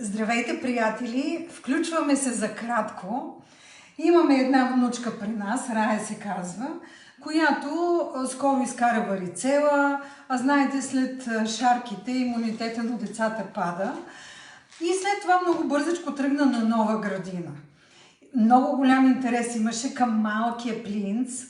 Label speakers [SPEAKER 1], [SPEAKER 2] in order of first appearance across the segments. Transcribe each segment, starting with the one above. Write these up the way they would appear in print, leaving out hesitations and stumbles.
[SPEAKER 1] Здравейте, приятели! Включваме се за кратко. Имаме една внучка при нас, Рая се казва, която скоро изкара варицела, а знаете, след шарките имунитета на децата пада. И след това много бързичко тръгна на нова градина. Много голям интерес имаше към малкия принц,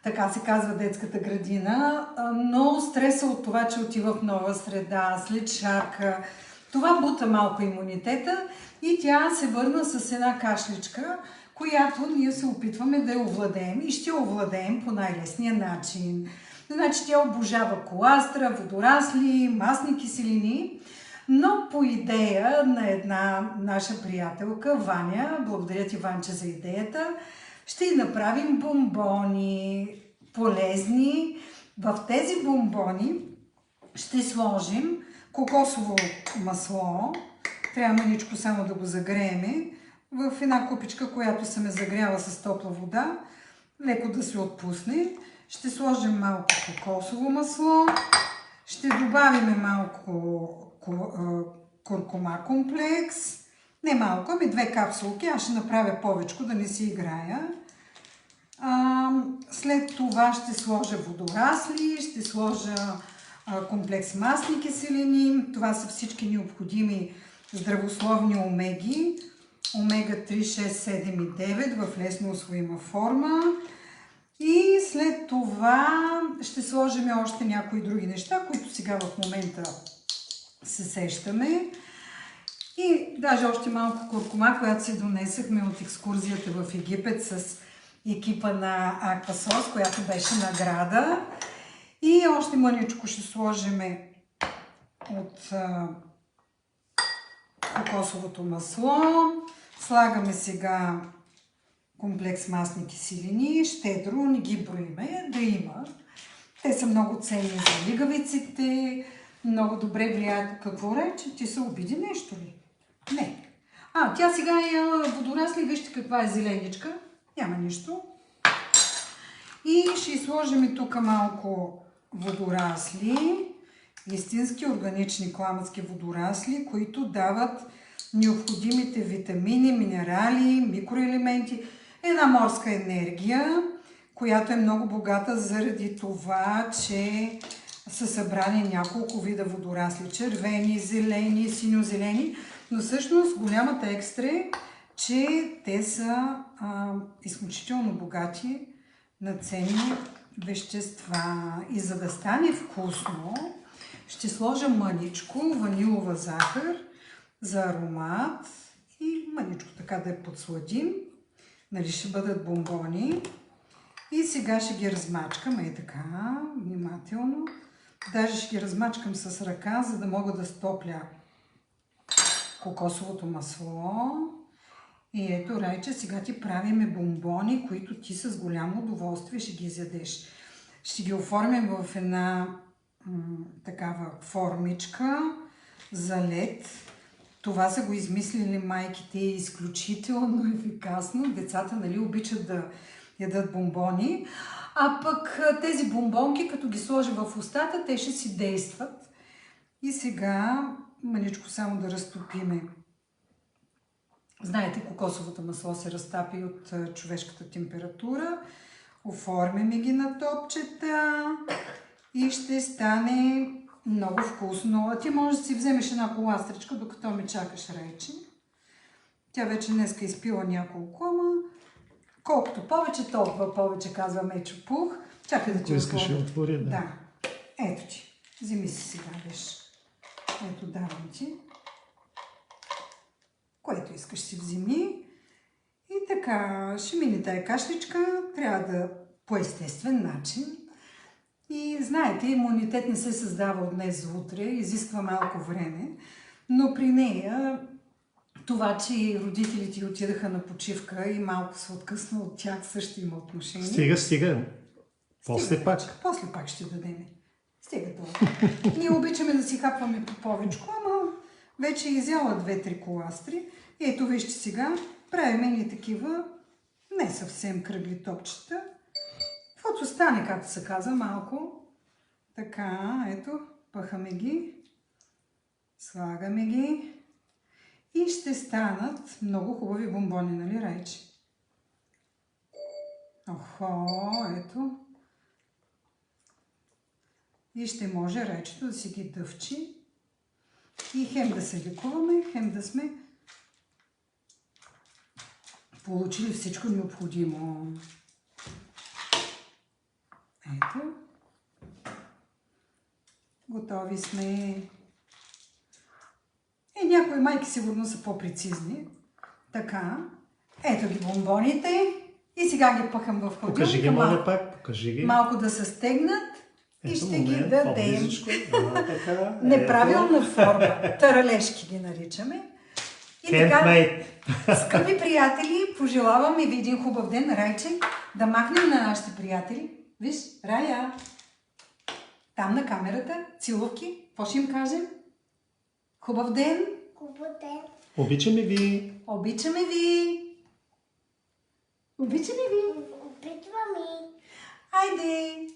[SPEAKER 1] така се казва детската градина, но стреса от това, че отива в нова среда, след шарка, това бута малко имунитета и тя се върна с една кашличка, която ние се опитваме да я овладеем и ще я овладеем по най-лесния начин. Значи тя обожава коластра, водорасли, масни киселини, но по идея на една наша приятелка, Ваня, благодаря ти, Ванче, за идеята, ще й направим бомбони, полезни. В тези бомбони ще сложим кокосово масло, трябва маничко само да го загрееме, в една купичка, която съм загряла с топла вода, леко да се отпусне. Ще сложим малко кокосово масло, ще добавим малко куркума комплекс, не малко, ами 2 капсулки, аз ще направя повечко, да не си играя. След това ще сложа водорасли, ще сложа комплекс масни киселини. Това са всички необходими здравословни омеги. Омега 3, 6, 7 и 9 в лесно усвоима форма. И след това ще сложим още някои други неща, които сега в момента се сещаме. И даже още малко куркума, която си донесахме от екскурзията в Египет с екипа на Аквасос, която беше награда. И още мъничко ще сложим от кокосовото масло. Слагаме сега комплекс масни киселини, щедро, не ги броиме, да има. Те са много ценни за лигавиците, много добре влияят. Какво рече? Ти се обиди нещо ли? Не. Тя сега е водорасли, вижте каква е зеленичка. Няма нищо. И ще сложим тук малко водорасли, истински органични кламъцки водорасли, които дават необходимите витамини, минерали, микроелементи, една морска енергия, която е много богата заради това, че са събрани няколко вида водорасли, червени, зелени, синьо-зелени, но всъщност голямата екстра е, че те са изключително богати на ценни вещества. И за да стане вкусно, ще сложа мъничко ванилова захар за аромат и мъничко така да я подсладим. Нали ще бъдат бомбони. И сега ще ги размачкам, така, внимателно. Даже ще ги размачкам с ръка, за да мога да стопля кокосовото масло. И ето, Райче, сега ти правиме бомбони, които ти с голямо удоволствие ще ги изядеш. Ще ги оформим в една такава формичка за лед. Това са го измислили майките изключително ефикасно. Децата, нали, обичат да ядат бомбони. А пък тези бомбонки, като ги сложи в устата, те ще си действат. И сега маничко само да разтопиме. Знаете, кокосовото масло се разтапи от човешката температура. Оформяме ги на топчета и ще стане много вкусно. А ти можеш да си вземеш една коластричка, докато ме чакаш, Райче. Тя вече днеска изпила няколко, ама колкото повече, толкова повече, казва Мечо Пух. Чакай да ти
[SPEAKER 2] отворя.
[SPEAKER 1] Да. Ето ти. Вземи си сега, виж. Ето, давам ти. Което искаш си вземи. И така, ще мине тая кашличка. Трябва да по естествен начин. И знаете, имунитет не се създава от днес за утре, изисква малко време, но при нея това, че родителите отидаха на почивка и малко се откъсна от тях, също има отношение.
[SPEAKER 2] Стига. После пак.
[SPEAKER 1] После пак ще дадем. Стига това. Ние обичаме да си хапваме по повечко, ама вече изяла 2-3 коластри. Ето вижте сега, правим ни такива не съвсем кръгли топчета. Каквото стане, както се казва, малко. Така, ето, пъхаме ги, слагаме ги И ще станат много хубави бомбони, нали, Райче? Охо, ето. И ще може Райчето да си ги дъвчи. И хем да се лекуваме, хем да сме получили всичко необходимо. Ето. Готови сме. Някои майки сигурно са по-прецизни. Така. Ето ги бомбоните. И сега ги пъхам в хладилника.
[SPEAKER 2] Покажи ги, моля пак, покажи ги.
[SPEAKER 1] Малко да се стегнат. И
[SPEAKER 2] Ето,
[SPEAKER 1] ще ги
[SPEAKER 2] момент,
[SPEAKER 1] дадем.
[SPEAKER 2] по-близичко. Така.
[SPEAKER 1] Неправилна форма. Таралежки ги наричаме. И така,
[SPEAKER 2] Handmade.
[SPEAKER 1] скъпи приятели, пожелавам и ви един хубав ден. Райче, да махнем на нашите приятели. Виж, Рая. Там на камерата. Целувки. Какво ще им кажем? Хубав ден.
[SPEAKER 3] Хубав ден.
[SPEAKER 2] Обичаме ви.
[SPEAKER 1] Обичаме ви. Обичаме ви.
[SPEAKER 3] Обичвам и.
[SPEAKER 1] Айде.